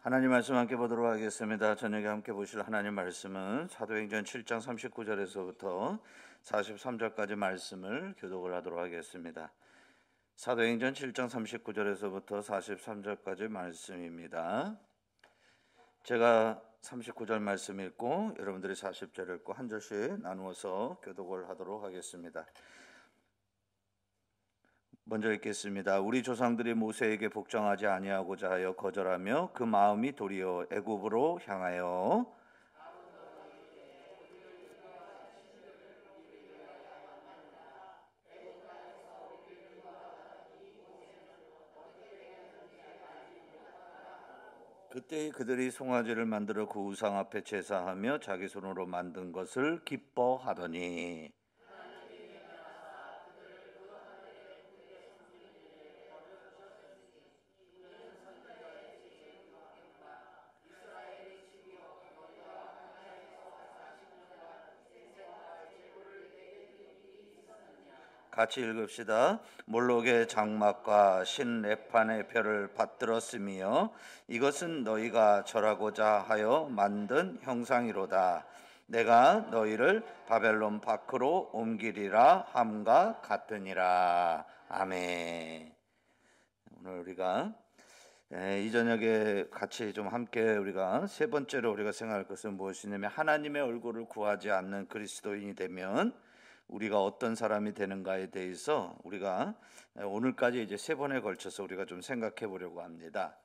하나님 말씀 함께 보도록 하겠습니다. 저녁에 함께 보실 하나님 말씀은 사도행전 7장 39절에서부터 43절까지 말씀을 교독을 하도록 하겠습니다. 사도행전 7장 39절에서부터 43절까지 말씀입니다. 제가 39절 말씀 읽고 여러분들이 40절 읽고 한 절씩 나누어서 교독을 하도록 하겠습니다. 먼저 읽겠습니다. 우리 조상들이 모세에게 복종하지 아니하고자 하여 거절하며 그 마음이 도리어 애굽으로 향하여 그때 그들이 송아지를 만들어 그 우상 앞에 제사하며 자기 손으로 만든 것을 기뻐하더니 같이 읽읍시다. 몰록의 장막과 신레판의 별을 받들었으며 이것은 너희가 절하고자 하여 만든 형상이로다. 내가 너희를 바벨론 밖으로 옮기리라 함과 같으니라. 아멘. 오늘 우리가 이 저녁에 같이 좀 함께 우리가 세 번째로 우리가 생각할 것은 무엇이냐면 하나님의 얼굴을 구하지 않는 그리스도인이 되면 우리가 어떤 사람이 되는가에 대해서 우리가 오늘까지 이제 세 번에 걸쳐서 우리가 좀 생각해 보려고 합니다.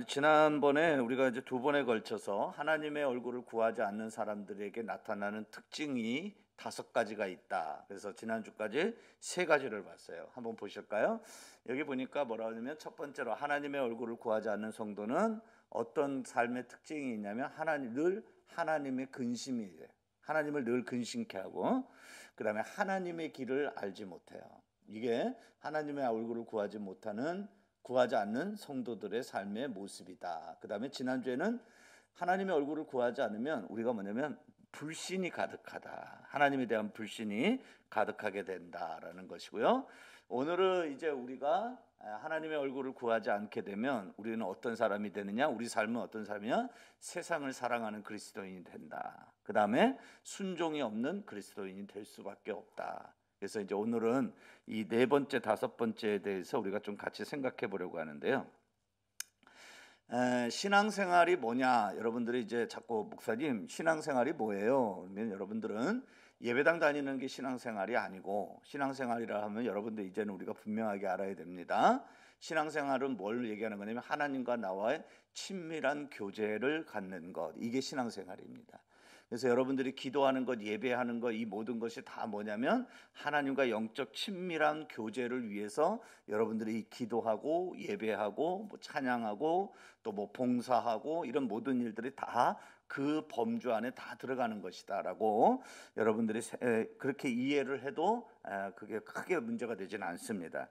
지난번에 우리가 이제 두 번에 걸쳐서 하나님의 얼굴을 구하지 않는 사람들에게 나타나는 특징이 5가지가 있다. 그래서 지난주까지 3가지를 봤어요. 한번 보실까요? 여기 보니까 뭐라고 하냐면 첫 번째로 하나님의 얼굴을 구하지 않는 성도는 어떤 삶의 특징이 있냐면 늘 하나님의 근심이에요. 하나님을 늘 근심케 하고 그 다음에 하나님의 길을 알지 못해요. 이게 하나님의 얼굴을 구하지 않는 성도들의 삶의 모습이다. 그 다음에 지난주에는 하나님의 얼굴을 구하지 않으면 우리가 뭐냐면 불신이 가득하다. 하나님에 대한 불신이 가득하게 된다라는 것이고요. 오늘은 이제 우리가 하나님의 얼굴을 구하지 않게 되면 우리는 어떤 사람이 되느냐? 우리 삶은 어떤 삶이냐? 세상을 사랑하는 그리스도인이 된다. 그 다음에 순종이 없는 그리스도인이 될 수밖에 없다. 그래서 이제 오늘은 이 4번째, 5번째에 대해서 우리가 좀 같이 생각해 보려고 하는데요. 신앙생활이 뭐냐? 여러분들이 이제 자꾸 목사님 신앙생활이 뭐예요? 그러면 여러분들은 예배당 다니는 게 신앙생활이 아니고 신앙생활이라 하면 여러분들 이제는 우리가 분명하게 알아야 됩니다. 신앙생활은 뭘 얘기하는 거냐면 하나님과 나와의 친밀한 교제를 갖는 것, 이게 신앙생활입니다. 그래서 여러분들이 기도하는 것, 예배하는 것, 이 모든 것이 다 뭐냐면 하나님과 영적 친밀한 교제를 위해서 여러분들이 기도하고 예배하고 뭐 찬양하고 또 뭐 봉사하고 이런 모든 일들이 다 그 범주 안에 다 들어가는 것이다라고 여러분들이 그렇게 이해를 해도 그게 크게 문제가 되지는 않습니다.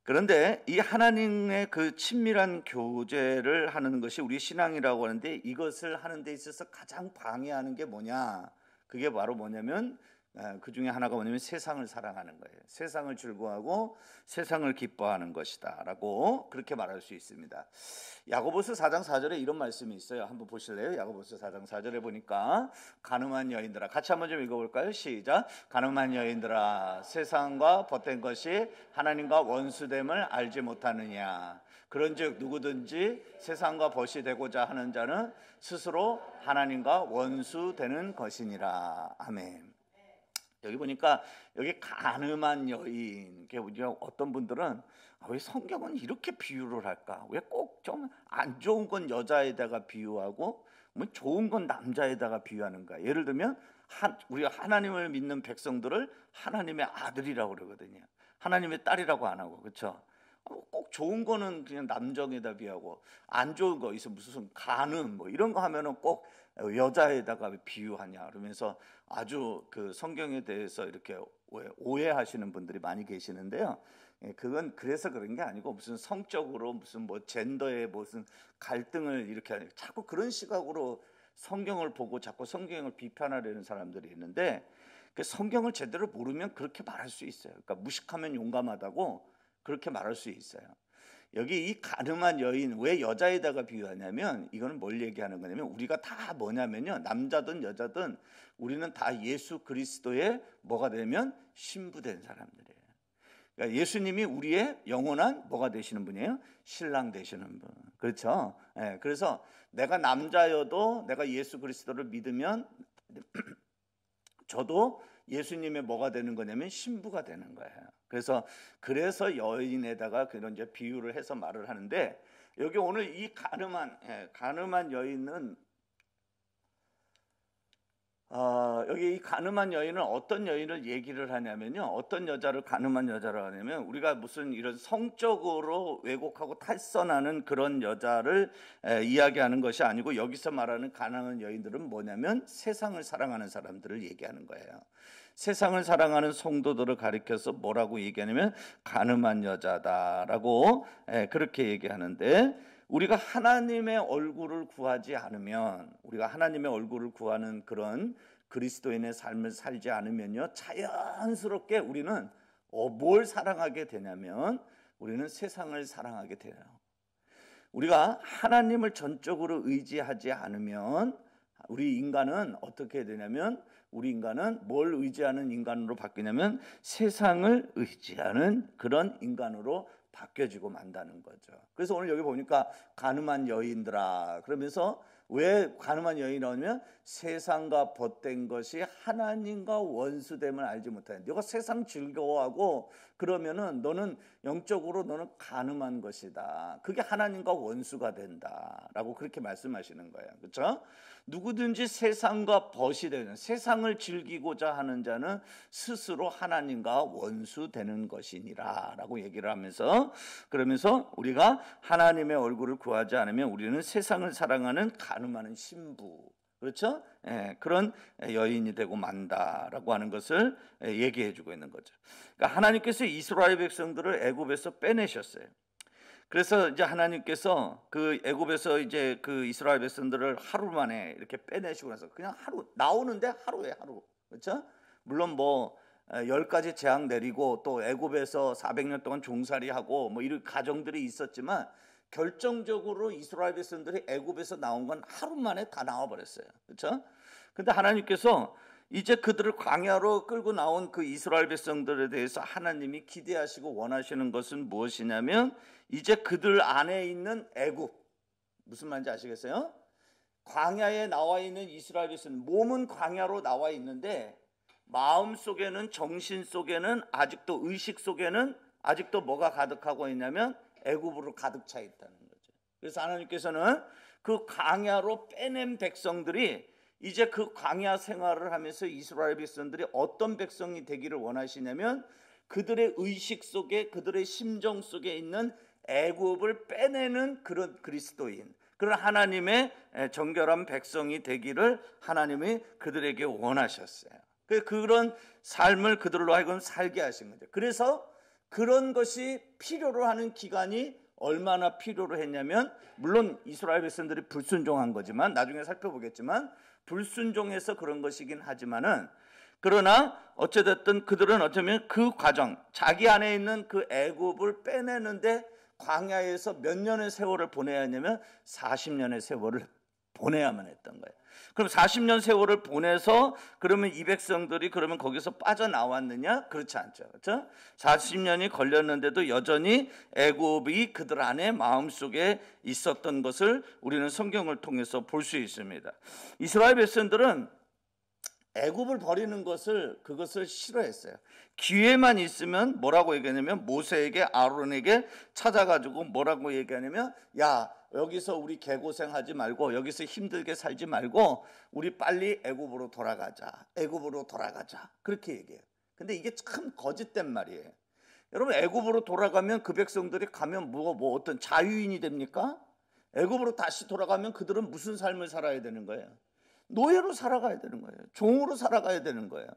그런데 이 하나님의 그 친밀한 교제를 하는 것이 우리 신앙이라고 하는데 이것을 하는 데 있어서 가장 방해하는 게 뭐냐? 그게 바로 뭐냐면 그 중에 하나가 뭐냐면 세상을 사랑하는 거예요. 세상을 즐거워하고 세상을 기뻐하는 것이다 라고 그렇게 말할 수 있습니다. 야고보서 4장 4절에 이런 말씀이 있어요. 한번 보실래요? 야고보서 4장 4절에 보니까 가늠한 여인들아, 같이 한번 좀 읽어볼까요? 시작. 가늠한 여인들아, 세상과 벗된 것이 하나님과 원수됨을 알지 못하느냐? 그런즉 누구든지 세상과 벗이 되고자 하는 자는 스스로 하나님과 원수되는 것이니라. 아멘. 여기 보니까 여기 가늠한 여인, 어떤 분들은 왜 성경은 이렇게 비유를 할까? 왜 꼭 좀 안 좋은 건 여자에다가 비유하고 뭐 좋은 건 남자에다가 비유하는가? 예를 들면 우리가 하나님을 믿는 백성들을 하나님의 아들이라고 그러거든요. 하나님의 딸이라고 안 하고, 그렇죠? 꼭 좋은 거는 그냥 남정에다 비유하고 안 좋은 거 있어 무슨 간음 뭐 이런 거 하면은 꼭 여자에다가 비유하냐 그러면서 아주 그 성경에 대해서 이렇게 오해하시는 분들이 많이 계시는데요. 그건 그래서 그런 게 아니고 무슨 성적으로 무슨 뭐 젠더의 무슨 갈등을 이렇게 자꾸 그런 시각으로 성경을 보고 자꾸 성경을 비판하려는 사람들이 있는데 그 성경을 제대로 모르면 그렇게 말할 수 있어요. 그러니까 무식하면 용감하다고 그렇게 말할 수 있어요. 여기 이 가늠한 여인 왜 여자에다가 비유하냐면 이거는 뭘 얘기하는 거냐면 우리가 다 뭐냐면요, 남자든 여자든 우리는 다 예수 그리스도의 뭐가 되면 신부된 사람들이에요. 그러니까 예수님이 우리의 영원한 뭐가 되시는 분이에요? 신랑 되시는 분. 그렇죠? 예, 그래서 내가 남자여도 내가 예수 그리스도를 믿으면 저도 예수님의 뭐가 되는 거냐면 신부가 되는 거예요. 그래서 여인에다가 그런 이제 비유를 해서 말을 하는데, 여기 오늘 이 가늠한 여인은 여기 이 가늠한 여인은 어떤 여인을 얘기를 하냐면요, 어떤 여자를 가늠한 여자를 하냐면 우리가 무슨 이런 성적으로 왜곡하고 탈선하는 그런 여자를 이야기하는 것이 아니고, 여기서 말하는 가늠한 여인들은 뭐냐면 세상을 사랑하는 사람들을 얘기하는 거예요. 세상을 사랑하는 성도들을 가리켜서 뭐라고 얘기하냐면 가늠한 여자다라고 그렇게 얘기하는데, 우리가 하나님의 얼굴을 구하지 않으면, 우리가 하나님의 얼굴을 구하는 그런 그리스도인의 삶을 살지 않으면요, 자연스럽게 우리는 뭘 사랑하게 되냐면 우리는 세상을 사랑하게 돼요. 우리가 하나님을 전적으로 의지하지 않으면 우리 인간은 어떻게 되냐면, 우리 인간은 뭘 의지하는 인간으로 바뀌냐면 세상을 의지하는 그런 인간으로 바뀌어지고 만다는 거죠. 그래서 오늘 여기 보니까 가늠한 여인들아 그러면서, 왜 가늠한 여인이라면 세상과 벗된 것이 하나님과 원수됨을 알지 못하는, 너가 세상 즐거워하고 그러면은 너는 영적으로 너는 가늠한 것이다. 그게 하나님과 원수가 된다라고 그렇게 말씀하시는 거예요. 그렇죠? 누구든지 세상과 벗이 되는, 세상을 즐기고자 하는 자는 스스로 하나님과 원수 되는 것이니라라고 얘기를 하면서, 그러면서 우리가 하나님의 얼굴을 구하지 않으면 우리는 세상을 사랑하는 가늠하는 신부, 그렇죠? 그런 여인이 되고 만다라고 하는 것을 얘기해 주고 있는 거죠. 그러니까 하나님께서 이스라엘 백성들을 애굽에서 빼내셨어요. 그래서 이제 하나님께서 그 애굽에서 이제 그 이스라엘 백성들을 하루 만에 이렇게 빼내시고 나서 그냥 하루 나오는데 하루에 하루, 그렇죠? 물론 뭐 10가지 재앙 내리고 또 애굽에서 400년 동안 종살이하고 뭐 이런 가정들이 있었지만, 결정적으로 이스라엘 백성들이 애굽에서 나온 건 하루 만에 다 나와 버렸어요. 그렇죠? 근데 하나님께서 이제 그들을 광야로 끌고 나온 그 이스라엘 백성들에 대해서 하나님이 기대하시고 원하시는 것은 무엇이냐면, 이제 그들 안에 있는 애굽, 무슨 말인지 아시겠어요? 광야에 나와 있는 이스라엘 백성, 몸은 광야로 나와 있는데 마음 속에는, 정신 속에는, 아직도 의식 속에는 아직도 뭐가 가득하고 있냐면 애굽으로 가득 차 있다는 거죠. 그래서 하나님께서는 그 광야로 빼낸 백성들이 이제 그 광야 생활을 하면서 이스라엘 백성들이 어떤 백성이 되기를 원하시냐면, 그들의 의식 속에, 그들의 심정 속에 있는 애굽을 빼내는 그런 그리스도인, 그런 하나님의 정결한 백성이 되기를 하나님이 그들에게 원하셨어요. 그런 삶을 그들로 하여금 살게 하신 거죠. 그래서 그런 것이 필요로 하는 기간이 얼마나 필요로 했냐면, 물론 이스라엘 백성들이 불순종한 거지만, 나중에 살펴보겠지만 불순종해서 그런 것이긴 하지만은, 그러나 어찌됐든 그들은 어쩌면 그 과정, 자기 안에 있는 그 애굽을 빼내는데 광야에서 몇 년의 세월을 보내야 했냐면 40년의 세월을 보내야만 했던 거예요. 그럼 40년 세월을 보내서 그러면 이 백성들이 그러면 거기서 빠져나왔느냐? 그렇지 않죠. 그렇죠? 40년이 걸렸는데도 여전히 애굽이 그들 안에 마음속에 있었던 것을 우리는 성경을 통해서 볼 수 있습니다. 이스라엘 백성들은 애굽을 버리는 그것을 싫어했어요. 기회만 있으면 뭐라고 얘기하냐면, 모세에게, 아론에게 찾아가지고 뭐라고 얘기하냐면, 야, 여기서 우리 개고생하지 말고, 여기서 힘들게 살지 말고 우리 빨리 애굽으로 돌아가자, 애굽으로 돌아가자, 그렇게 얘기해요. 근데 이게 참 거짓된 말이에요. 여러분, 애굽으로 돌아가면 그 백성들이 가면 뭐 어떤 자유인이 됩니까? 애굽으로 다시 돌아가면 그들은 무슨 삶을 살아야 되는 거예요? 노예로 살아가야 되는 거예요. 종으로 살아가야 되는 거예요.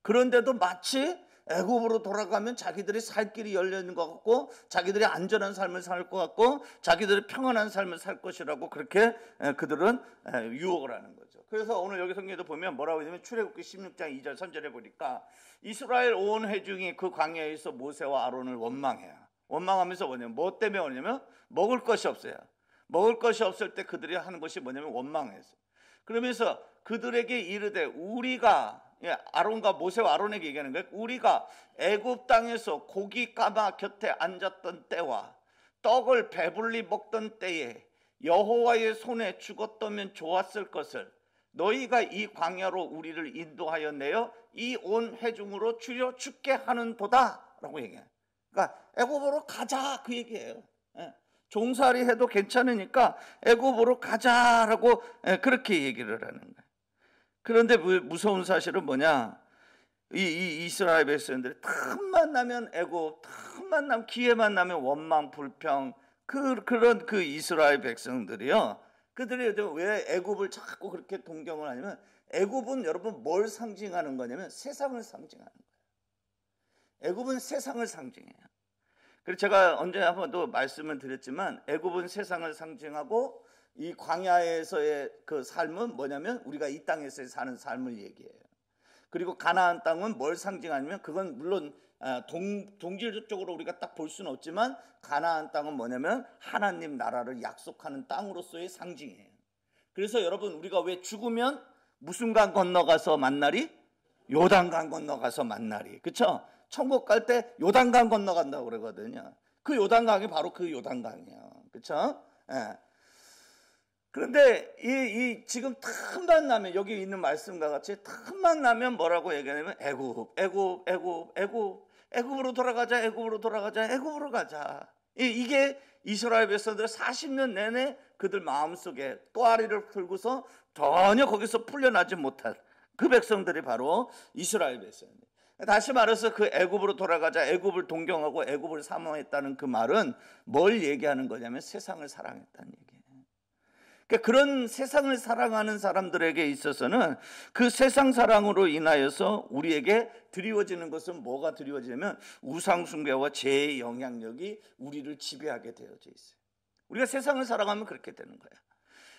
그런데도 마치 애굽으로 돌아가면 자기들이 살 길이 열려 있는 것 같고, 자기들이 안전한 삶을 살 것 같고, 자기들이 평안한 삶을 살 것이라고 그렇게 그들은 유혹을 하는 거죠. 그래서 오늘 여기 성경에도 보면 뭐라고 하냐면, 출애굽기 16장 2절 3절에 보니까 이스라엘 온 회중이 그 광야에서 모세와 아론을 원망해요. 원망하면서 뭐냐면 뭐 때문에 오냐면 먹을 것이 없어요. 먹을 것이 없을 때 그들이 하는 것이 뭐냐면 원망해서. 그러면서 그들에게 이르되 우리가 아론과 모세와 아론에게 얘기하는 거예요. 우리가 애굽 땅에서 고기 까마 곁에 앉았던 때와 떡을 배불리 먹던 때에 여호와의 손에 죽었다면 좋았을 것을 너희가 이 광야로 우리를 인도하여 내어 이 온 회중으로 줄여 죽게 하는도다 라고 얘기해요. 그러니까 애굽으로 가자 그 얘기예요. 종살이 해도 괜찮으니까 애굽으로 가자라고 그렇게 얘기를 하는 거예요. 그런데 무서운 사실은 뭐냐, 이 이스라엘 백성들이 틈만 나면 애굽, 틈만 나면 기회만 나면 원망 불평, 그런 그 이스라엘 백성들이요, 그들이 왜 애굽을 자꾸 그렇게 동경을 하냐면 애굽은 여러분 뭘 상징하는 거냐면 세상을 상징하는 거예요. 애굽은 세상을 상징해요. 그래서 제가 언제 한번 또 말씀을 드렸지만 애굽은 세상을 상징하고 이 광야에서의 그 삶은 뭐냐면 우리가 이 땅에서 사는 삶을 얘기해요. 그리고 가나안 땅은 뭘 상징하냐면 그건 물론 동질적으로 우리가 딱 볼 수는 없지만 가나안 땅은 뭐냐면 하나님 나라를 약속하는 땅으로서의 상징이에요. 그래서 여러분 우리가 왜 죽으면 무슨 강 건너가서 만나리? 요단강 건너가서 만나리. 그렇죠? 천국 갈 때 요단강 건너간다고 그러거든요. 그 요단강이 바로 그 요단강이에요. 그렇죠? 예. 그런데 이 지금 틈만 나면 여기 있는 말씀과 같이 틈만 나면 뭐라고 얘기하냐면 애굽으로 돌아가자, 애굽으로 돌아가자, 애굽으로 가자. 이게 이스라엘 백성들 40년 내내 그들 마음속에 또아리를 풀고서 전혀 거기서 풀려나지 못한 그 백성들이 바로 이스라엘 백성입니다. 다시 말해서 그 애굽으로 돌아가자, 애굽을 동경하고 애굽을 사모했다는 그 말은 뭘 얘기하는 거냐면 세상을 사랑했다는 얘기예요. 그러니까 그런 세상을 사랑하는 사람들에게 있어서는 그 세상 사랑으로 인하여서 우리에게 드리워지는 것은 뭐가 드리워지냐면 우상 숭배와 죄의 영향력이 우리를 지배하게 되어져 있어요. 우리가 세상을 사랑하면 그렇게 되는 거예요.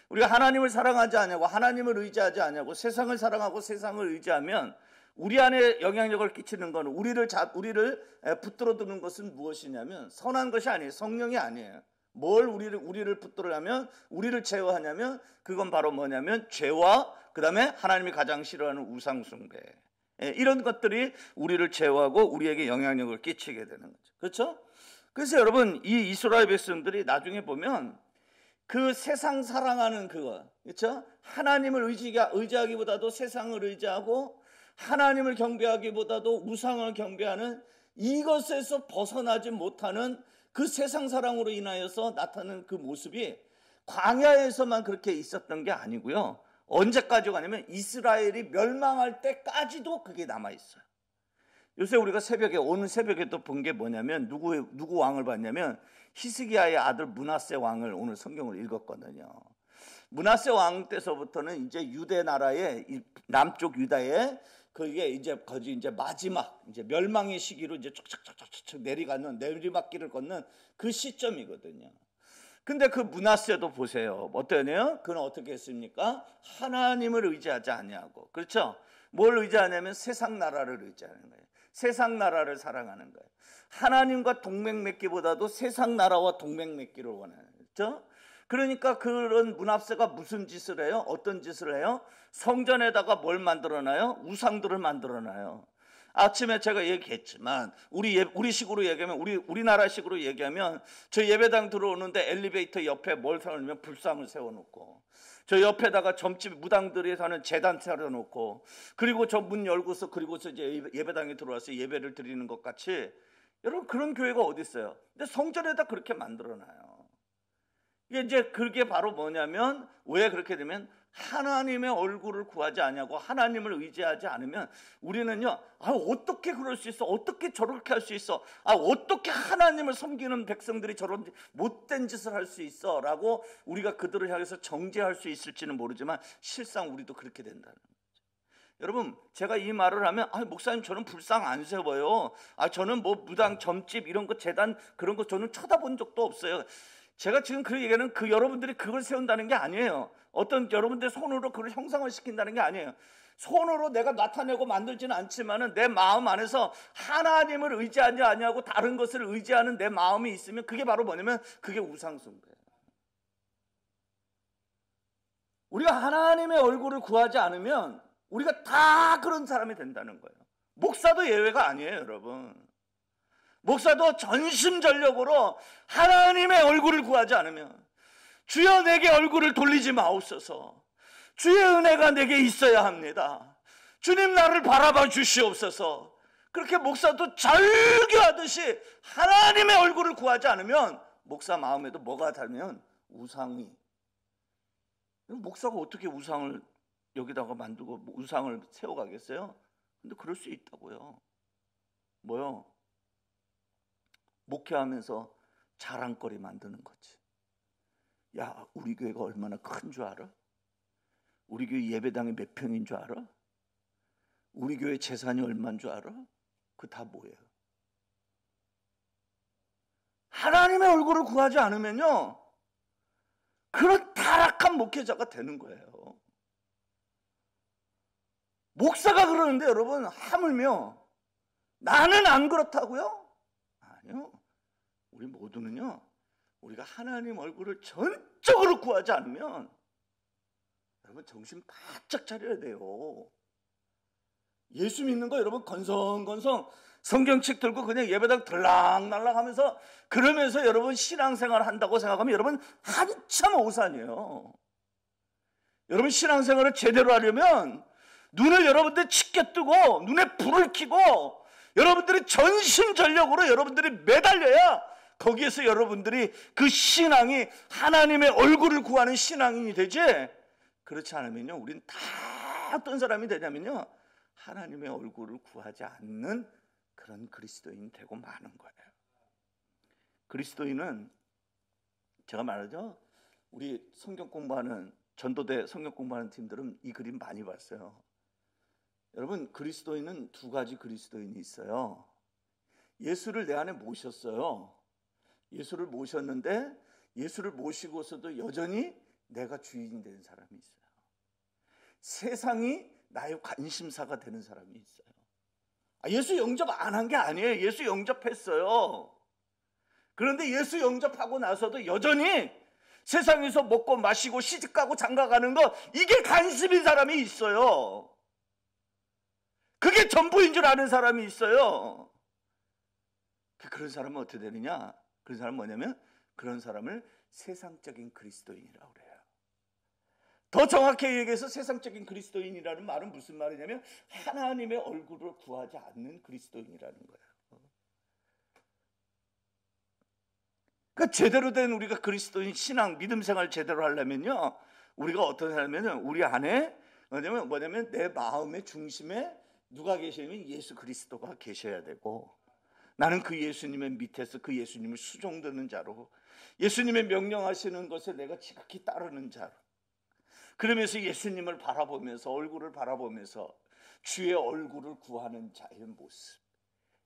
우리가 하나님을 사랑하지 않냐고, 하나님을 의지하지 않냐고, 세상을 사랑하고 세상을 의지하면 우리 안에 영향력을 끼치는 건 우리를 붙들어 두는 것은 무엇이냐면 선한 것이 아니에요. 성령이 아니에요. 뭘 우리를 붙들으려면 우리를 제어하냐면 그건 바로 뭐냐면 죄와 그 다음에 하나님이 가장 싫어하는 우상 숭배, 이런 것들이 우리를 제어하고 우리에게 영향력을 끼치게 되는 거죠. 그렇죠? 그래서 여러분 이 이스라엘 백성들이 나중에 보면 그 세상 사랑하는 그거, 그렇죠? 하나님을 의지하기보다도 세상을 의지하고 하나님을 경배하기보다도 우상을 경배하는 이것에서 벗어나지 못하는 그 세상 사랑으로 인하여서 나타나는 그 모습이 광야에서만 그렇게 있었던 게 아니고요. 언제까지 가냐면 이스라엘이 멸망할 때까지도 그게 남아있어요. 요새 우리가 오늘 새벽에 또 본 게 뭐냐면 누구 왕을 봤냐면 히스기야의 아들 므낫세 왕을 오늘 성경을 읽었거든요. 므낫세 왕 때서부터는 이제 유대 나라의 남쪽 유다에 그게 이제 마지막 멸망의 시기로 이제 촉촉촉촉 내리막길을 걷는 그 시점이거든요. 근데 그 므낫세도 보세요. 어떠네요? 그는 어떻게 했습니까? 하나님을 의지하지 아니하고, 그렇죠? 뭘 의지하냐면 세상 나라를 의지하는 거예요. 세상 나라를 사랑하는 거예요. 하나님과 동맹 맺기보다도 세상 나라와 동맹 맺기를 원하는 거죠. 그러니까 그런 므낫세가 무슨 짓을 해요? 어떤 짓을 해요? 성전에다가 뭘 만들어놔요? 우상들을 만들어놔요. 아침에 제가 얘기했지만 우리 식으로 얘기하면 우리나라식으로 얘기하면 저 예배당 들어오는데 엘리베이터 옆에 뭘 세워놓으면 불상을 세워놓고 저 옆에다가 점집 무당들이 사는 제단 세워놓고 그리고 저 문 열고서 그리고서 이제 예배당에 들어와서 예배를 드리는 것 같이 여러분 그런 교회가 어디 있어요? 근데 성전에다 그렇게 만들어놔요. 이게 이제 그게 바로 뭐냐면 왜 그렇게 되면 하나님의 얼굴을 구하지 않냐고 하나님을 의지하지 않으면 우리는요 어떻게 그럴 수 있어? 어떻게 저렇게 할 수 있어? 어떻게 하나님을 섬기는 백성들이 저런 못된 짓을 할 수 있어? 라고 우리가 그들을 향해서 정죄할 수 있을지는 모르지만 실상 우리도 그렇게 된다는 거죠. 여러분 제가 이 말을 하면 목사님 저는 불상 안 세워요. 저는 뭐 무당 점집 이런 거 재단 그런 거 저는 쳐다본 적도 없어요. 제가 지금 그 얘기는 여러분들이 그걸 세운다는 게 아니에요. 어떤 여러분들 손으로 그걸 형상을 시킨다는 게 아니에요. 손으로 내가 나타내고 만들지는 않지만은 내 마음 안에서 하나님을 의지하지 아니하고 다른 것을 의지하는 내 마음이 있으면 그게 바로 뭐냐면 그게 우상숭배예요. 우리가 하나님의 얼굴을 구하지 않으면 우리가 다 그런 사람이 된다는 거예요. 목사도 예외가 아니에요, 여러분. 목사도 전심전력으로 하나님의 얼굴을 구하지 않으면, 주여 내게 얼굴을 돌리지 마옵소서, 주의 은혜가 내게 있어야 합니다, 주님 나를 바라봐 주시옵소서, 그렇게 목사도 절규하듯이 하나님의 얼굴을 구하지 않으면 목사 마음에도 뭐가 닿으면 우상이. 목사가 어떻게 우상을 여기다가 만들고 우상을 세워가겠어요? 근데 그럴 수 있다고요. 뭐요? 목회하면서 자랑거리 만드는 거지. 야, 우리 교회가 얼마나 큰 줄 알아? 우리 교회 예배당이 몇 평인 줄 알아? 우리 교회 재산이 얼마인 줄 알아? 그 다 뭐예요? 하나님의 얼굴을 구하지 않으면요, 그런 타락한 목회자가 되는 거예요. 목사가 그러는데 여러분, 하물며 나는 안 그렇다고요? 아니요. 우리 모두는요, 우리가 하나님 얼굴을 전적으로 구하지 않으면 여러분 정신 바짝 차려야 돼요. 예수 믿는 거 여러분 건성건성 성경책 들고 그냥 예배당 들락날락 하면서 그러면서 여러분 신앙생활 한다고 생각하면 여러분 한참 오산이에요. 여러분 신앙생활을 제대로 하려면 눈을 여러분들 치켜 뜨고 눈에 불을 켜고 여러분들이 전심전력으로 여러분들이 매달려야 거기에서 여러분들이 그 신앙이 하나님의 얼굴을 구하는 신앙인이 되지, 그렇지 않으면요 우리는 다 어떤 사람이 되냐면요 하나님의 얼굴을 구하지 않는 그런 그리스도인이 되고 마는 거예요. 그리스도인은 제가 말하죠, 우리 성경 공부하는 전도대 성경 공부하는 팀들은 이 그림 많이 봤어요. 여러분 그리스도인은 두 가지 그리스도인이 있어요. 예수를 내 안에 모셨어요. 예수를 모셨는데 예수를 모시고서도 여전히 내가 주인이 되는 사람이 있어요. 세상이 나의 관심사가 되는 사람이 있어요. 예수 영접 안 한 게 아니에요. 예수 영접했어요. 그런데 예수 영접하고 나서도 여전히 세상에서 먹고 마시고 시집가고 장가가는 거, 이게 관심인 사람이 있어요. 그게 전부인 줄 아는 사람이 있어요. 그런 사람은 어떻게 되느냐? 그런 사람은 뭐냐면 그런 사람을 세상적인 그리스도인이라고 그래요. 더 정확히 얘기해서 세상적인 그리스도인이라는 말은 무슨 말이냐면 하나님의 얼굴을 구하지 않는 그리스도인이라는 거예요. 그러니까 제대로 된 우리가 그리스도인 신앙, 믿음 생활 제대로 하려면요, 우리가 어떤 사람이냐면 우리 안에 뭐냐면 내 마음의 중심에 누가 계시냐면 예수 그리스도가 계셔야 되고, 나는 그 예수님의 밑에서 그 예수님을 수종드는 자로, 예수님의 명령하시는 것에 내가 지극히 따르는 자로, 그러면서 예수님을 바라보면서 얼굴을 바라보면서 주의 얼굴을 구하는 자의 모습,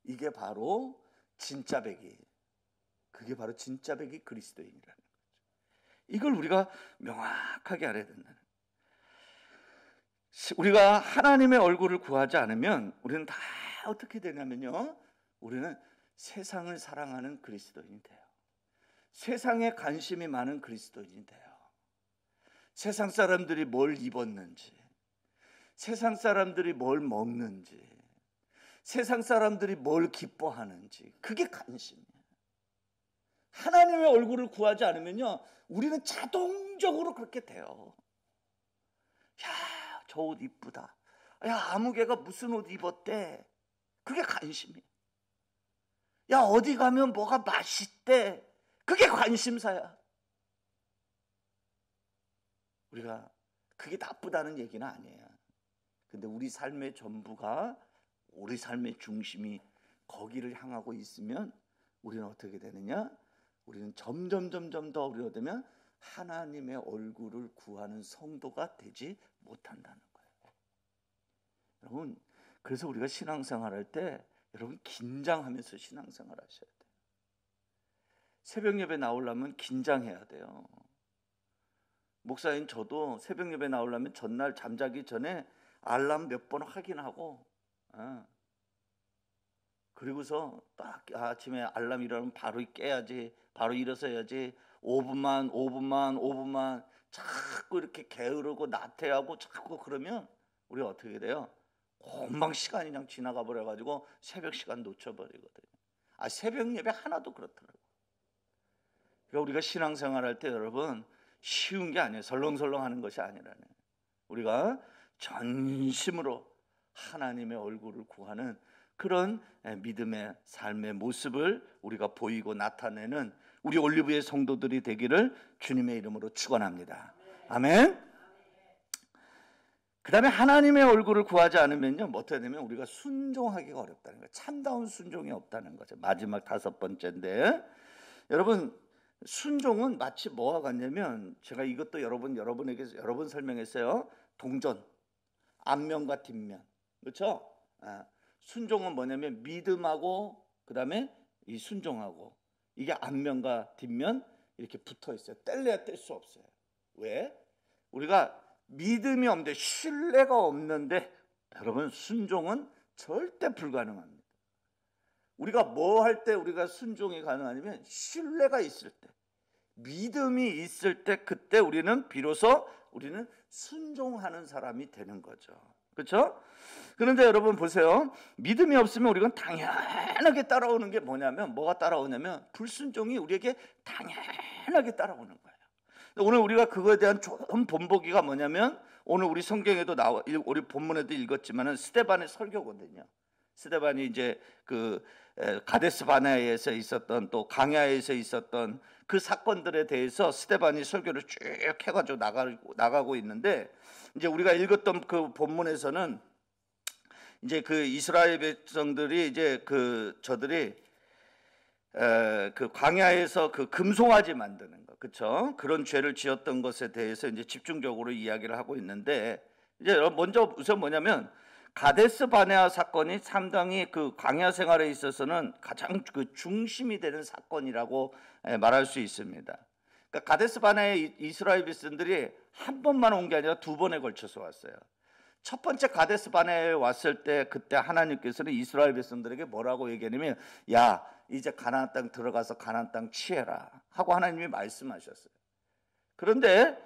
이게 바로 진짜 백이, 그게 바로 진짜 백이 그리스도인이라는 거죠. 이걸 우리가 명확하게 알아야 된다는 거예요. 우리가 하나님의 얼굴을 구하지 않으면 우리는 다 어떻게 되냐면요, 우리는 세상을 사랑하는 그리스도인이 돼요. 세상에 관심이 많은 그리스도인이 돼요. 세상 사람들이 뭘 입었는지, 세상 사람들이 뭘 먹는지, 세상 사람들이 뭘 기뻐하는지, 그게 관심이에요. 하나님의 얼굴을 구하지 않으면요 우리는 자동적으로 그렇게 돼요. 야, 저 옷 이쁘다. 야, 아무개가 무슨 옷 입었대. 그게 관심이에요. 야, 어디 가면 뭐가 맛있대. 그게 관심사야. 우리가 그게 나쁘다는 얘기는 아니에요. 근데 우리 삶의 전부가, 우리 삶의 중심이 거기를 향하고 있으면 우리는 어떻게 되느냐? 우리는 점점 더 우리가 되면 하나님의 얼굴을 구하는 성도가 되지 못한다는 거예요. 여러분, 그래서 우리가 신앙생활 할 때 여러분 긴장하면서 신앙생활 하셔야 돼요. 새벽 예배 나오려면 긴장해야 돼요. 목사인 저도 새벽 예배 나오려면 전날 잠자기 전에 알람 몇 번 확인하고, 그리고서 딱 아침에 알람 일어나면 바로 깨야지, 바로 일어서야지. 5분만 자꾸 이렇게 게으르고 나태하고 자꾸 그러면 우리가 어떻게 돼요? 금방 시간이 그냥 지나가 버려가지고 새벽 시간 놓쳐버리거든요. 새벽 예배 하나도 그렇더라고요. 그러니까 우리가 신앙생활할 때 여러분 쉬운 게 아니에요. 설렁설렁 하는 것이 아니라네. 우리가 전심으로 하나님의 얼굴을 구하는 그런 믿음의 삶의 모습을 우리가 보이고 나타내는 우리 올리브의 성도들이 되기를 주님의 이름으로 축원합니다. 아멘. 그 다음에 하나님의 얼굴을 구하지 않으면요, 어떻게 되면 우리가 순종하기가 어렵다는 거예요. 참다운 순종이 없다는 거죠. 마지막 5번째인데, 여러분 순종은 마치 뭐와 같냐면, 제가 이것도 여러분에게 여러 번 설명했어요. 동전, 앞면과 뒷면, 그렇죠? 순종은 뭐냐면 믿음하고 그 다음에 이 순종하고 이게 앞면과 뒷면 이렇게 붙어 있어요. 뗄래야 뗄 수 없어요. 왜? 우리가 믿음이 없는데, 신뢰가 없는데, 여러분 순종은 절대 불가능합니다. 우리가 뭐 할 때 우리가 순종이 가능하냐면 신뢰가 있을 때, 믿음이 있을 때, 그때 우리는 비로소 우리는 순종하는 사람이 되는 거죠. 그렇죠? 그런데 여러분 보세요. 믿음이 없으면 우리가 당연하게 따라오는 게 뭐냐면, 뭐가 따라오냐면 불순종이 우리에게 당연하게 따라오는 거예요. 오늘 우리가 그거에 대한 좋은 본보기가 뭐냐면, 오늘 우리 성경에도 우리 본문에도 읽었지만은 스데반의 설교거든요. 스데반이 이제 그 가데스 바네아에서 있었던, 또 광야에서 있었던 그 사건들에 대해서 스데반이 설교를 쭉 해가지고 나가고 있는데, 이제 우리가 읽었던 그 본문에서는 이제 그 이스라엘 백성들이 이제 저들이 그 광야에서 그 금송아지 만드는 거, 그렇죠? 그런 죄를 지었던 것에 대해서 이제 집중적으로 이야기를 하고 있는데, 이제 먼저 우선 뭐냐면 가데스 바네아 사건이 상당히 그 광야 생활에 있어서는 가장 그 중심이 되는 사건이라고 말할 수 있습니다. 그러니까 가데스 바네아에 이스라엘 백성들이 한 번만 온 게 아니라 2번에 걸쳐서 왔어요. 첫 번째 가데스 바네아에 왔을 때, 그때 하나님께서는 이스라엘 백성들에게 뭐라고 얘기하냐면, 야, 이제 가나안 땅 들어가서 가나안 땅 취해라 하고 하나님이 말씀하셨어요. 그런데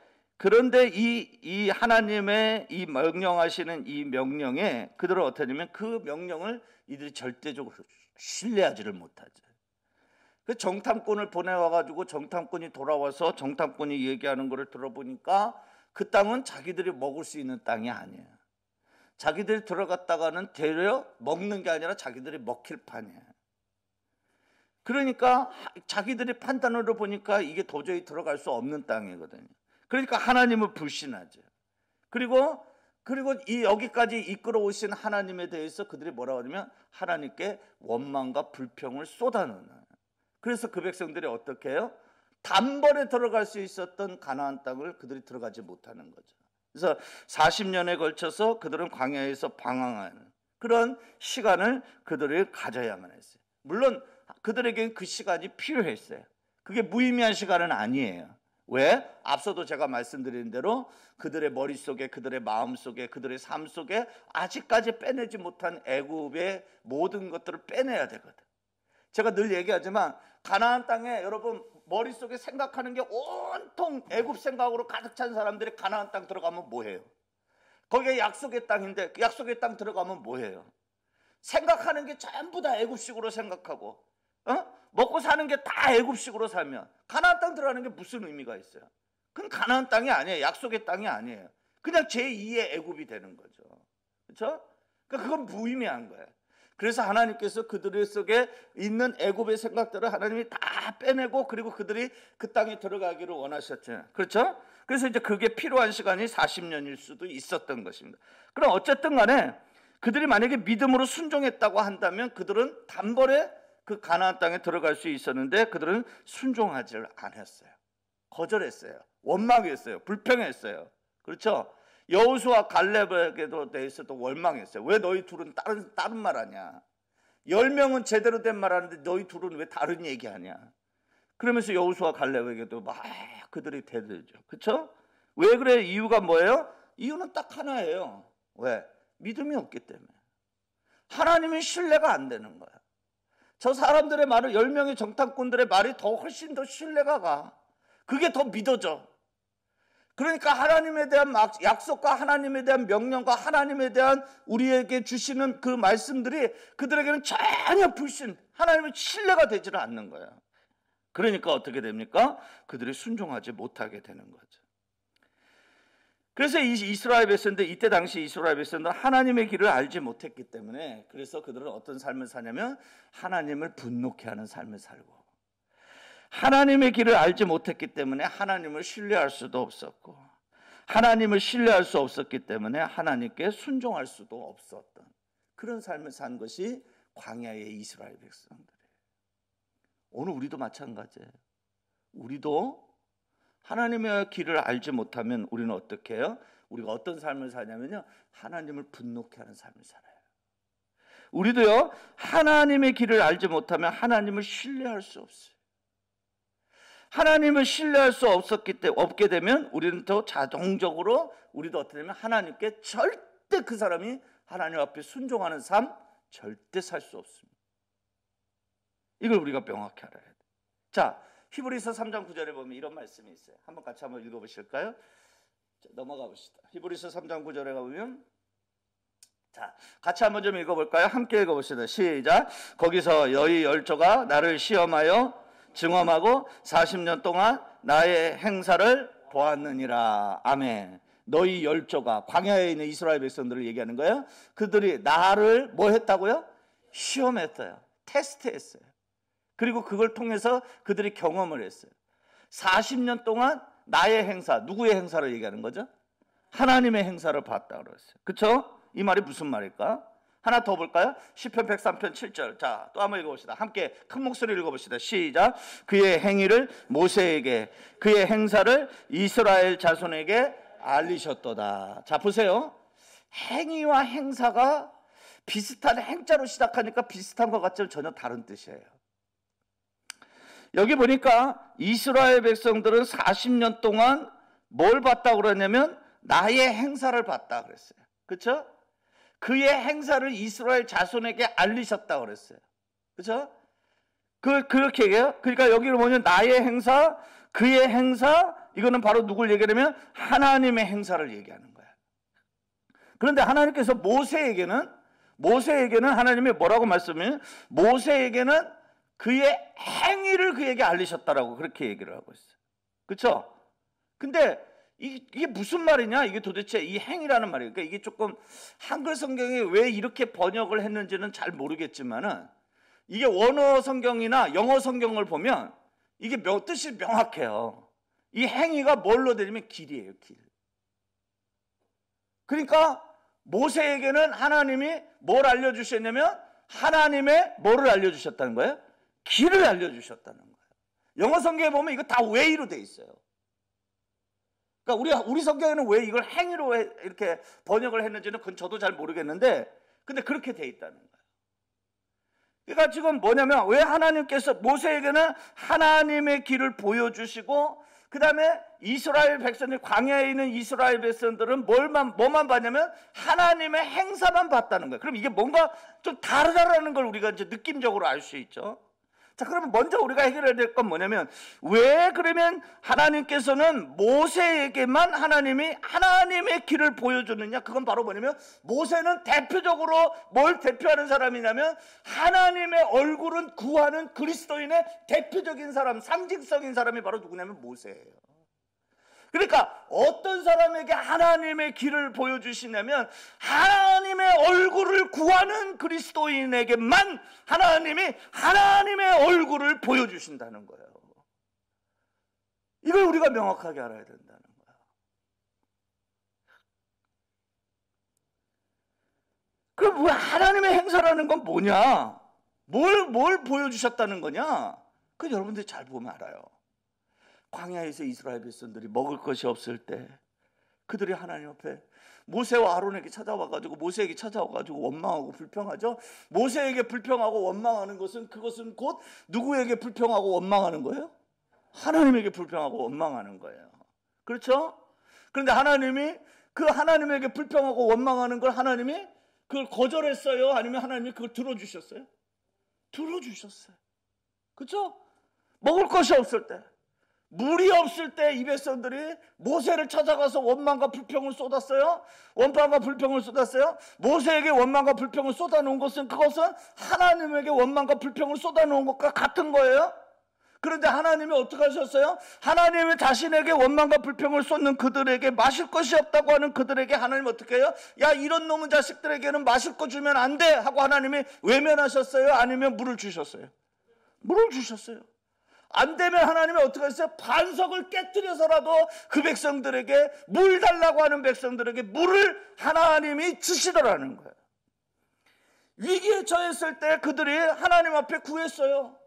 이 하나님의 이 명령하시는 이 명령에 그들은 어떻게 하냐면, 그 명령을 이들이 절대적으로 신뢰하지를 못하죠. 그 정탐꾼을 보내와가지고 정탐꾼이 돌아와서 정탐꾼이 얘기하는 것을 들어보니까 그 땅은 자기들이 먹을 수 있는 땅이 아니에요. 자기들이 들어갔다가는 되려 먹는 게 아니라 자기들이 먹힐 판이에요. 그러니까 자기들이 판단으로 보니까 이게 도저히 들어갈 수 없는 땅이거든요. 그러니까 하나님을 불신하죠. 그리고 여기까지 이끌어 오신 하나님에 대해서 그들이 뭐라고 하냐면 하나님께 원망과 불평을 쏟아내는. 그래서 그 백성들이 어떻게 해요? 단번에 들어갈 수 있었던 가나안 땅을 그들이 들어가지 못하는 거죠. 그래서 40년에 걸쳐서 그들은 광야에서 방황하는 그런 시간을 그들이 가져야만 했어요. 물론 그들에게는 그 시간이 필요했어요. 그게 무의미한 시간은 아니에요. 왜? 앞서도 제가 말씀드린 대로 그들의 머릿속에, 그들의 마음속에, 그들의 삶 속에 아직까지 빼내지 못한 애굽의 모든 것들을 빼내야 되거든. 제가 늘 얘기하지만 가나안 땅에 여러분 머릿속에 생각하는 게 온통 애굽 생각으로 가득 찬 사람들이 가나안 땅 들어가면 뭐해요? 거기가 약속의 땅인데 그 약속의 땅 들어가면 뭐해요? 생각하는 게 전부 다 애굽식으로 생각하고 먹고 사는 게 다 애굽식으로 살면 가나안 땅 들어가는 게 무슨 의미가 있어요? 그건 가나안 땅이 아니에요. 약속의 땅이 아니에요. 그냥 제2의 애굽이 되는 거죠. 그렇죠? 그러니까 그건 무의미한 거예요. 그래서 하나님께서 그들 속에 있는 애굽의 생각들을 하나님이 다 빼내고, 그리고 그들이 그 땅에 들어가기를 원하셨죠. 그렇죠? 그래서 이제 그게 필요한 시간이 40년일 수도 있었던 것입니다. 그럼 어쨌든 간에 그들이 만약에 믿음으로 순종했다고 한다면 그들은 단번에 그 가나안 땅에 들어갈 수 있었는데 그들은 순종하지 않았어요. 거절했어요. 원망했어요. 불평했어요. 그렇죠? 여호수아 갈렙에게도 대해서도 원망했어요. 왜 너희 둘은 다른 말하냐? 10명은 제대로 된 말하는데 너희 둘은 왜 다른 얘기하냐? 그러면서 여호수아 갈렙에게도 막 그들이 대들죠. 그렇죠? 왜 그래? 이유가 뭐예요? 이유는 딱 하나예요. 왜? 믿음이 없기 때문에. 하나님의 신뢰가 안 되는 거야. 저 사람들의 말을 10명의 정탐꾼들의 말이 더 훨씬 더 신뢰가 가. 그게 더 믿어져. 그러니까 하나님에 대한 약속과 하나님에 대한 명령과 하나님에 대한 우리에게 주시는 그 말씀들이 그들에게는 전혀 하나님의 신뢰가 되지를 않는 거야. 그러니까 어떻게 됩니까? 그들이 순종하지 못하게 되는 거죠. 그래서 이스라엘 백성들, 이때 당시 이스라엘 백성들은 하나님의 길을 알지 못했기 때문에, 그래서 그들은 어떤 삶을 사냐면 하나님을 분노케 하는 삶을 살고, 하나님의 길을 알지 못했기 때문에 하나님을 신뢰할 수도 없었고, 하나님을 신뢰할 수 없었기 때문에 하나님께 순종할 수도 없었던 그런 삶을 산 것이 광야의 이스라엘 백성들이에요. 오늘 우리도 마찬가지예요. 우리도 하나님의 길을 알지 못하면 우리는 어떻게 해요? 우리가 어떤 삶을 사냐면요, 하나님을 분노케 하는 삶을 살아요. 우리도요, 하나님의 길을 알지 못하면 하나님을 신뢰할 수 없어요. 하나님을 신뢰할 수 없게 되면 우리는 더 자동적으로 우리도 어떻게 되면 하나님께 절대 그 사람이 하나님 앞에 순종하는 삶 절대 살 수 없습니다. 이걸 우리가 명확히 알아야 돼요. 자, 히브리서 3장 9절에 보면 이런 말씀이 있어요. 한번 같이 한번 읽어보실까요? 자, 넘어가 봅시다. 히브리서 3장 9절에 가보면, 자, 같이 한번 좀 읽어볼까요? 함께 읽어봅시다. 시작. 거기서 너희 열조가 나를 시험하여 증험하고 40년 동안 나의 행사를 보았느니라. 아멘. 너희 열조가, 광야에 있는 이스라엘 백성들을 얘기하는 거예요. 그들이 나를 뭐 했다고요? 시험했어요. 테스트했어요. 그리고 그걸 통해서 그들이 경험을 했어요. 40년 동안 나의 행사, 누구의 행사를 얘기하는 거죠? 하나님의 행사를 봤다 그랬어요. 그렇죠? 이 말이 무슨 말일까? 하나 더 볼까요? 시편 103편 7절. 자, 또 한번 읽어봅시다. 함께 큰 목소리로 읽어봅시다. 시작. 그의 행위를 모세에게, 그의 행사를 이스라엘 자손에게 알리셨도다. 자, 보세요. 행위와 행사가 비슷한 행자로 시작하니까 비슷한 것 같지만 전혀 다른 뜻이에요. 여기 보니까 이스라엘 백성들은 40년 동안 뭘 봤다고 그러냐면 나의 행사를 봤다 그랬어요. 그렇죠? 그의 행사를 이스라엘 자손에게 알리셨다 그랬어요. 그렇죠? 그렇게 얘기해요. 그러니까 여기를 보면 나의 행사, 그의 행사, 이거는 바로 누굴 얘기하냐면 하나님의 행사를 얘기하는 거야. 그런데 하나님께서 모세에게는 하나님이 뭐라고 말씀해요? 모세에게는 그의 행위를 그에게 알리셨다라고 그렇게 얘기를 하고 있어요. 그렇죠? 근데 이게 무슨 말이냐? 이게 도대체 이 행위라는 말이에요. 그러니까 이게 조금 한글 성경에 왜 이렇게 번역을 했는지는 잘 모르겠지만은 이게 원어 성경이나 영어 성경을 보면 이게 뜻이 명확해요. 이 행위가 뭘로 되냐면 길이에요, 길. 그러니까 모세에게는 하나님이 뭘 알려주셨냐면 하나님의 뭐를 알려주셨다는 거예요? 길을 알려주셨다는 거예요. 영어 성경에 보면 이거 다 way로 돼 있어요. 그러니까 우리 성경에는 왜 이걸 행위로 이렇게 번역을 했는지는 그건 저도 잘 모르겠는데, 근데 그렇게 돼 있다는 거예요. 그러니까 지금 뭐냐면 왜 하나님께서 모세에게는 하나님의 길을 보여주시고, 그 다음에 이스라엘 백성들, 광야에 있는 이스라엘 백성들은 뭐만 봤냐면 하나님의 행사만 봤다는 거예요. 그럼 이게 뭔가 좀 다르다라는 걸 우리가 이제 느낌적으로 알 수 있죠. 자, 그러면 먼저 우리가 해결해야 될 건 뭐냐면 왜 그러면 하나님께서는 모세에게만 하나님이 하나님의 길을 보여주느냐? 그건 바로 뭐냐면 모세는 대표적으로 뭘 대표하는 사람이냐면 하나님의 얼굴은 구하는 그리스도인의 대표적인 사람, 상징적인 사람이 바로 누구냐면 모세예요. 그러니까 어떤 사람에게 하나님의 길을 보여주시냐면 하나님의 얼굴을 구하는 그리스도인에게만 하나님이 하나님의 얼굴을 보여주신다는 거예요. 이걸 우리가 명확하게 알아야 된다는 거예요. 그럼 왜 하나님의 행사라는 건 뭐냐? 뭘 보여주셨다는 거냐? 그건 여러분들이 잘 보면 알아요. 광야에서 이스라엘 백성들이 먹을 것이 없을 때 그들이 하나님 앞에 모세와 아론에게 찾아와가지고 원망하고 불평하죠. 모세에게 불평하고 원망하는 것은 그것은 곧 누구에게 불평하고 원망하는 거예요? 하나님에게 불평하고 원망하는 거예요. 그렇죠? 그런데 하나님이 그 하나님에게 불평하고 원망하는 걸 하나님이 그걸 거절했어요? 아니면 하나님이 그걸 들어주셨어요? 들어주셨어요. 그렇죠? 먹을 것이 없을 때, 물이 없을 때 이 백성들이 모세를 찾아가서 원망과 불평을 쏟았어요. 원망과 불평을 쏟았어요. 모세에게 원망과 불평을 쏟아놓은 것은 그것은 하나님에게 원망과 불평을 쏟아놓은 것과 같은 거예요. 그런데 하나님이 어떻게 하셨어요? 하나님이 자신에게 원망과 불평을 쏟는 그들에게 마실 것이 없다고 하는 그들에게 하나님 어떻게 해요? 야, 이런 놈의 자식들에게는 마실 거 주면 안 돼 하고 하나님이 외면하셨어요? 아니면 물을 주셨어요? 물을 주셨어요. 안 되면 하나님이 어떻게 했어요? 반석을 깨뜨려서라도 그 백성들에게, 물 달라고 하는 백성들에게 물을 하나님이 주시더라는 거예요. 위기에 처했을 때 그들이 하나님 앞에 구했어요.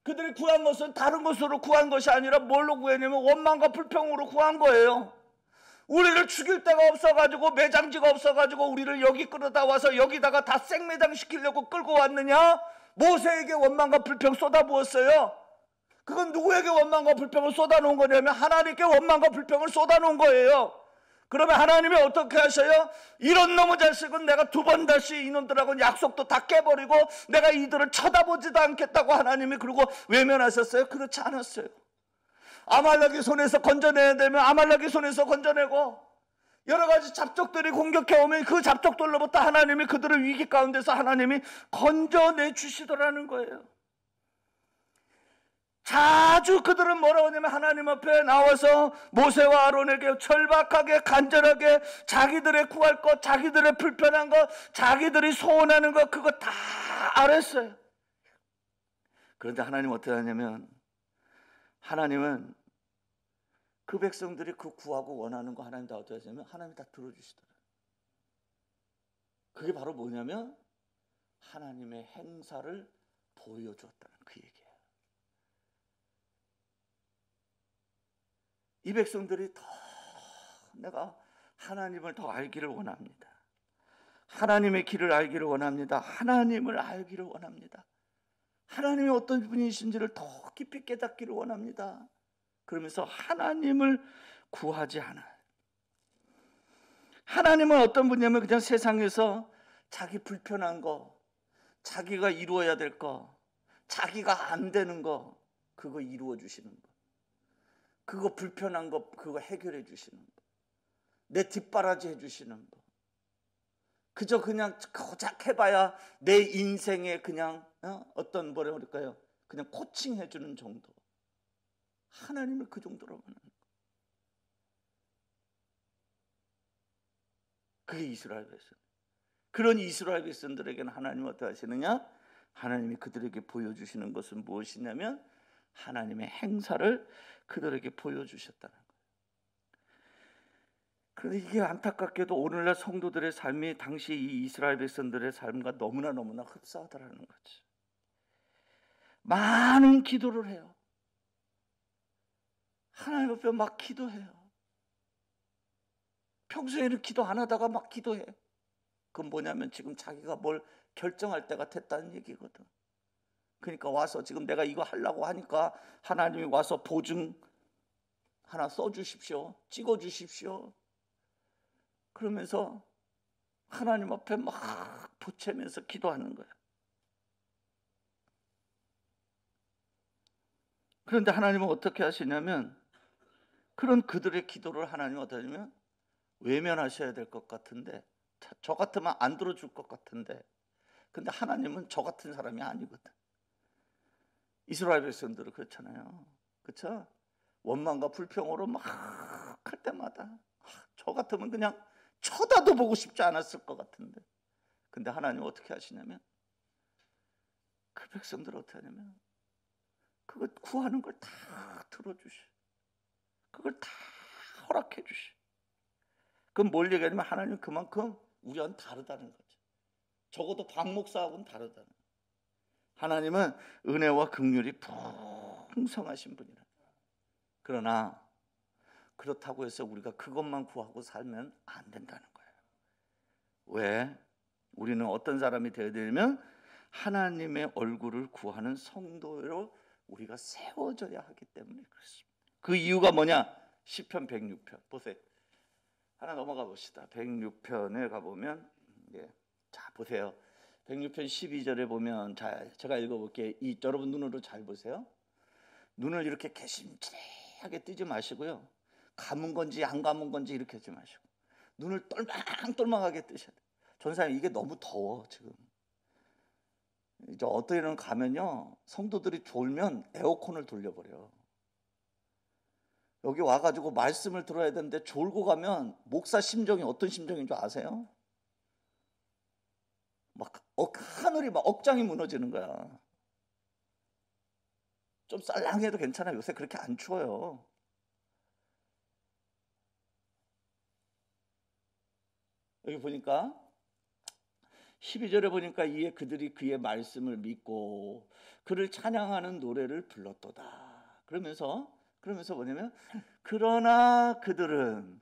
그들이 구한 것은 다른 것으로 구한 것이 아니라 뭘로 구했냐면 원망과 불평으로 구한 거예요. 우리를 죽일 데가 없어가지고, 매장지가 없어가지고 우리를 여기 끌어다 와서 여기다가 다 생매장시키려고 끌고 왔느냐? 모세에게 원망과 불평 쏟아부었어요. 그건 누구에게 원망과 불평을 쏟아놓은 거냐면 하나님께 원망과 불평을 쏟아놓은 거예요. 그러면 하나님이 어떻게 하셔요? 이런 놈의 자식은 내가 두 번 다시 이놈들하고 약속도 다 깨버리고 내가 이들을 쳐다보지도 않겠다고 하나님이 그러고 외면하셨어요? 그렇지 않았어요. 아말렉의 손에서 건져내야 되면 아말렉의 손에서 건져내고, 여러 가지 잡족들이 공격해 오면 그 잡족들로부터 하나님이 그들을 위기 가운데서 하나님이 건져내 주시더라는 거예요. 자주 그들은 뭐라고 하냐면 하나님 앞에 나와서 모세와 아론에게 절박하게 간절하게 자기들의 구할 것, 자기들의 불편한 것, 자기들이 소원하는 것, 그거 다 알았어요. 그런데 하나님 어떻게 하냐면 하나님은 그 백성들이 그 구하고 원하는 거 하나님 다 어떻게 하냐면 하나님이 다 들어주시더라고요. 그게 바로 뭐냐면 하나님의 행사를 보여주었다는 그 얘기예요. 이 백성들이 더 내가 하나님을 더 알기를 원합니다. 하나님의 길을 알기를 원합니다. 하나님을 알기를 원합니다. 하나님이 어떤 분이신지를 더 깊이 깨닫기를 원합니다. 그러면서 하나님을 구하지 않아요. 하나님은 어떤 분이냐면 그냥 세상에서 자기 불편한 거, 자기가 이루어야 될 거, 자기가 안 되는 거, 그거 이루어 주시는 거, 그거 불편한 거 그거 해결해 주시는 거, 내 뒷바라지 해 주시는 거, 그저 그냥 고작 해봐야 내 인생에 그냥 어떤 뭐라 그럴까요? 그냥 코칭해 주는 정도. 하나님을 그 정도로 보는 거. 그게 이스라엘 백성. 그런 이스라엘 백성들에게는 하나님은 어떻게 하시느냐? 하나님이 그들에게 보여주시는 것은 무엇이냐면 하나님의 행사를 그들에게 보여주셨다는 거예요. 그런데 이게 안타깝게도 오늘날 성도들의 삶이 당시 이 이스라엘 백성들의 삶과 너무나 흡사하다라는 거죠. 많은 기도를 해요. 하나님 앞에 막 기도해요. 평소에는 기도 안 하다가 막 기도해. 그건 뭐냐면 지금 자기가 뭘 결정할 때가 됐다는 얘기거든. 그러니까 와서 지금 내가 이거 하려고 하니까 하나님이 와서 보증 하나 써주십시오. 찍어주십시오. 그러면서 하나님 앞에 막 보채면서 기도하는 거예요. 그런데 하나님은 어떻게 하시냐면 그런 그들의 기도를 하나님은 어떻게 하냐면 외면하셔야 될 것 같은데, 저 같으면 안 들어줄 것 같은데, 근데 하나님은 저 같은 사람이 아니거든. 이스라엘 백성들은 그렇잖아요. 그렇죠? 원망과 불평으로 막 할 때마다 저 같으면 그냥 쳐다도 보고 싶지 않았을 것 같은데, 근데 하나님은 어떻게 하시냐면 그 백성들을 어떻게 하냐면 그걸 구하는 걸 다 들어주시, 그걸 다 허락해 주시. 그럼 뭘 얘기하냐면 하나님 그만큼 우리와는 다르다는 거죠. 적어도 박 목사하고는 다르다는 거예요. 하나님은 은혜와 긍휼이 풍성하신 분이라. 그러나 그렇다고 해서 우리가 그것만 구하고 살면 안 된다는 거예요. 왜? 우리는 어떤 사람이 되어야 되냐면 하나님의 얼굴을 구하는 성도로 우리가 세워져야 하기 때문에 그렇습니다. 그 이유가 뭐냐? 시편 106편 보세요. 하나 넘어가 봅시다. 106편에 가보면, 예. 자, 보세요. 106편 12절에 보면, 자, 제가 읽어볼게요. 여러분 눈으로 잘 보세요. 눈을 이렇게 개심치하게 뜨지 마시고요. 감은 건지 안 감은 건지 이렇게 하지 마시고 눈을 똘망똘망하게 뜨셔야 돼요. 전사님, 이게 너무 더워 지금. 이제 어떤 일은 가면요, 성도들이 졸면 에어컨을 돌려버려. 여기 와가지고 말씀을 들어야 되는데 졸고 가면 목사 심정이 어떤 심정인 줄 아세요? 막 하늘이 막 억장이 무너지는 거야. 좀 쌀랑해도 괜찮아요. 요새 그렇게 안 추워요. 여기 보니까 12절에 보니까 이에 그들이 그의 말씀을 믿고 그를 찬양하는 노래를 불렀도다. 그러면서 뭐냐면, 그러나 그들은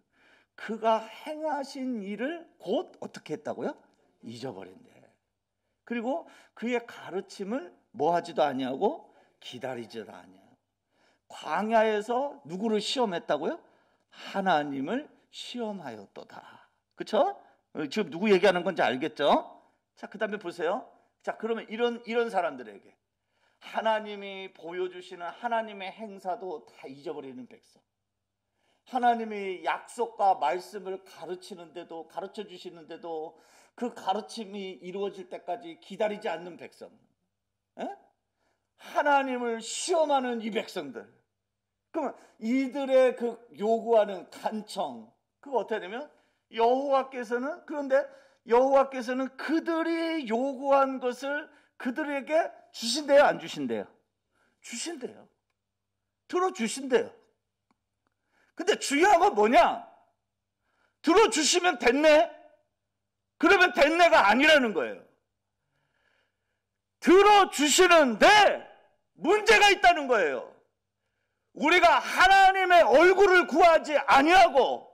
그가 행하신 일을 곧 어떻게 했다고요? 잊어버린대. 그리고 그의 가르침을 뭐 하지도 아니하고 기다리지도 아니하고. 광야에서 누구를 시험했다고요? 하나님을 시험하였도다. 그렇죠? 지금 누구 얘기하는 건지 알겠죠? 자, 그 다음에 보세요. 자, 그러면 이런 사람들에게 하나님이 보여주시는 하나님의 행사도 다 잊어버리는 백성, 하나님이 약속과 말씀을 가르치는데도, 가르쳐 주시는데도 그 가르침이 이루어질 때까지 기다리지 않는 백성, 에? 하나님을 시험하는 이 백성들. 그러면 이들의 그 요구하는 간청, 그거 어떻게 되면 여호와께서는, 그런데 여호와께서는 그들이 요구한 것을 그들에게 주신대요, 안 주신대요? 주신대요. 들어주신대요. 근데 중요한 건 뭐냐? 들어주시면 됐네? 그러면 됐네가 아니라는 거예요. 들어주시는데 문제가 있다는 거예요. 우리가 하나님의 얼굴을 구하지 아니하고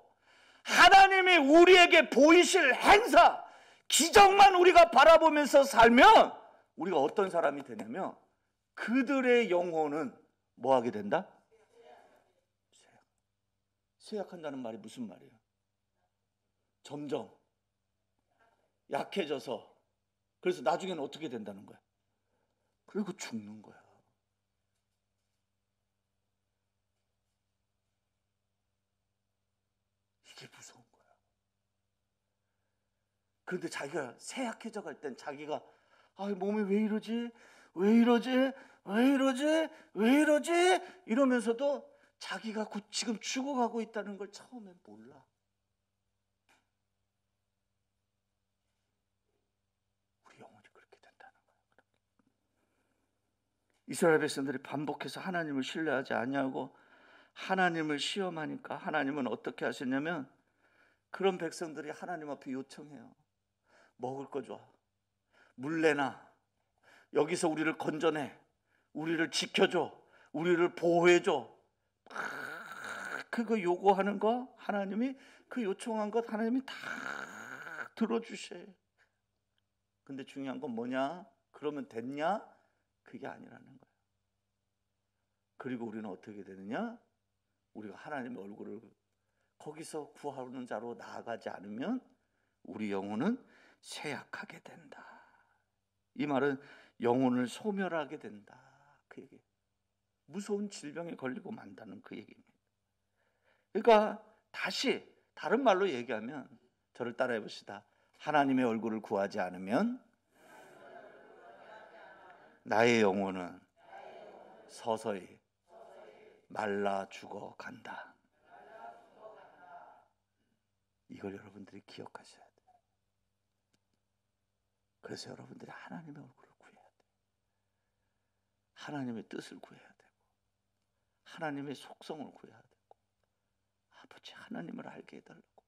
하나님이 우리에게 보이실 행사, 기적만 우리가 바라보면서 살면 우리가 어떤 사람이 되냐면, 그들의 영혼은 뭐 하게 된다? 쇠약한다는 말이 무슨 말이에요? 점점 약해져서, 그래서 나중에는 어떻게 된다는 거야? 그리고 죽는 거야. 이게 무서운 거야. 그런데 자기가 쇠약해져 갈 땐 자기가, 몸이 왜 이러지? 왜 이러지? 왜 이러지? 왜 이러지? 이러면서도 자기가 지금 죽어가고 있다는 걸 처음엔 몰라. 우리 영혼이 그렇게 된다는 거야. 이스라엘 백성들이 반복해서 하나님을 신뢰하지 아니하고 하나님을 시험하니까 하나님은 어떻게 하셨냐면, 그런 백성들이 하나님 앞에 요청해요. 먹을 거 줘. 물 내놔. 여기서 우리를 건져내. 우리를 지켜줘. 우리를 보호해줘. 그거 요구하는 거 하나님이, 그 요청한 것 하나님이 다 들어주셔요. 근데 중요한 건 뭐냐? 그러면 됐냐? 그게 아니라는 거예요. 그리고 우리는 어떻게 되느냐? 우리가 하나님의 얼굴을 거기서 구하는 자로 나아가지 않으면 우리 영혼은 쇠약하게 된다. 이 말은 영혼을 소멸하게 된다, 그 얘기. 무서운 질병에 걸리고 만다는 그 얘기입니다. 그러니까 다른 말로 얘기하면, 저를 따라해 봅시다. 하나님의 얼굴을 구하지 않으면 나의 영혼은 서서히 말라 죽어 간다. 이걸 여러분들이 기억하셔야 돼요. 그래서 여러분들이 하나님의 얼굴을 구해야 돼요. 하나님의 뜻을 구해야 되고, 하나님의 속성을 구해야 되고, 아버지 하나님을 알게 해달라고,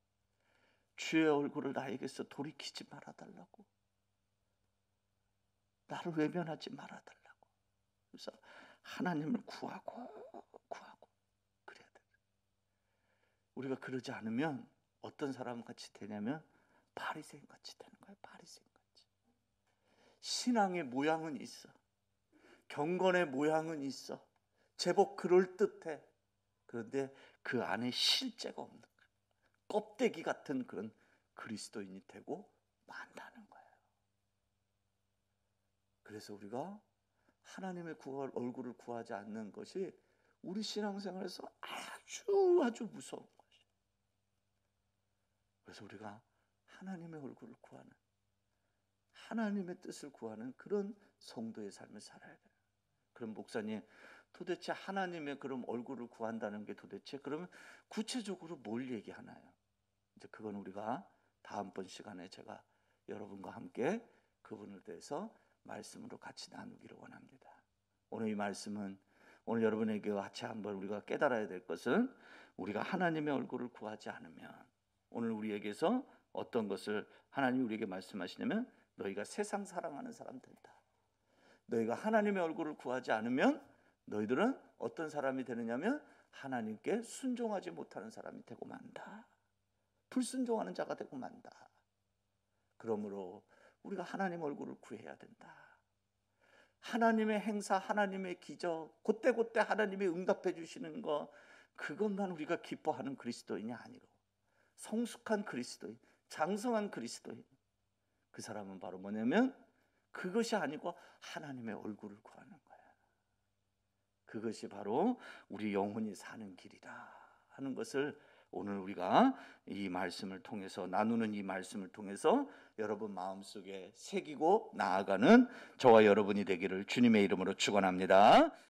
주의 얼굴을 나에게서 돌이키지 말아달라고, 나를 외면하지 말아달라고. 그래서 하나님을 구하고 그래야 돼요. 우리가 그러지 않으면 어떤 사람 같이 되냐면 바리새인 같이 되는 거예요. 바리새인 같이. 신앙의 모양은 있어. 경건의 모양은 있어. 제법 그럴듯해. 그런데 그 안에 실제가 없는 거예요. 껍데기 같은 그런 그리스도인이 되고 만다는 거예요. 그래서 우리가 하나님의 얼굴을 구하지 않는 것이 우리 신앙생활에서 아주 무서운 것이에요. 그래서 우리가 하나님의 얼굴을 구하는, 하나님의 뜻을 구하는 그런 성도의 삶을 살아야 돼요. 그럼 목사님, 도대체 하나님의 그런 얼굴을 구한다는 게 도대체 그러면 구체적으로 뭘 얘기하나요? 이제 그건 우리가 다음번 시간에 제가 여러분과 함께 그분을 대해서 말씀으로 같이 나누기를 원합니다. 오늘 이 말씀은 오늘 여러분에게 같이 한번 우리가 깨달아야 될 것은 우리가 하나님의 얼굴을 구하지 않으면 오늘 우리에게서 어떤 것을 하나님이 우리에게 말씀하시냐면 너희가 세상 사랑하는 사람 된다. 너희가 하나님의 얼굴을 구하지 않으면 너희들은 어떤 사람이 되느냐면 하나님께 순종하지 못하는 사람이 되고 만다. 불순종하는 자가 되고 만다. 그러므로 우리가 하나님 얼굴을 구해야 된다. 하나님의 행사, 하나님의 기적, 그때그때 하나님이 응답해 주시는 것, 그것만 우리가 기뻐하는 그리스도인이 아니고 성숙한 그리스도인, 장성한 그리스도인, 그 사람은 바로 뭐냐면 그것이 아니고 하나님의 얼굴을 구하는 거야. 그것이 바로 우리 영혼이 사는 길이다 하는 것을 오늘 우리가 이 말씀을 통해서 나누는 이 말씀을 통해서 여러분 마음속에 새기고 나아가는 저와 여러분이 되기를 주님의 이름으로 축원합니다.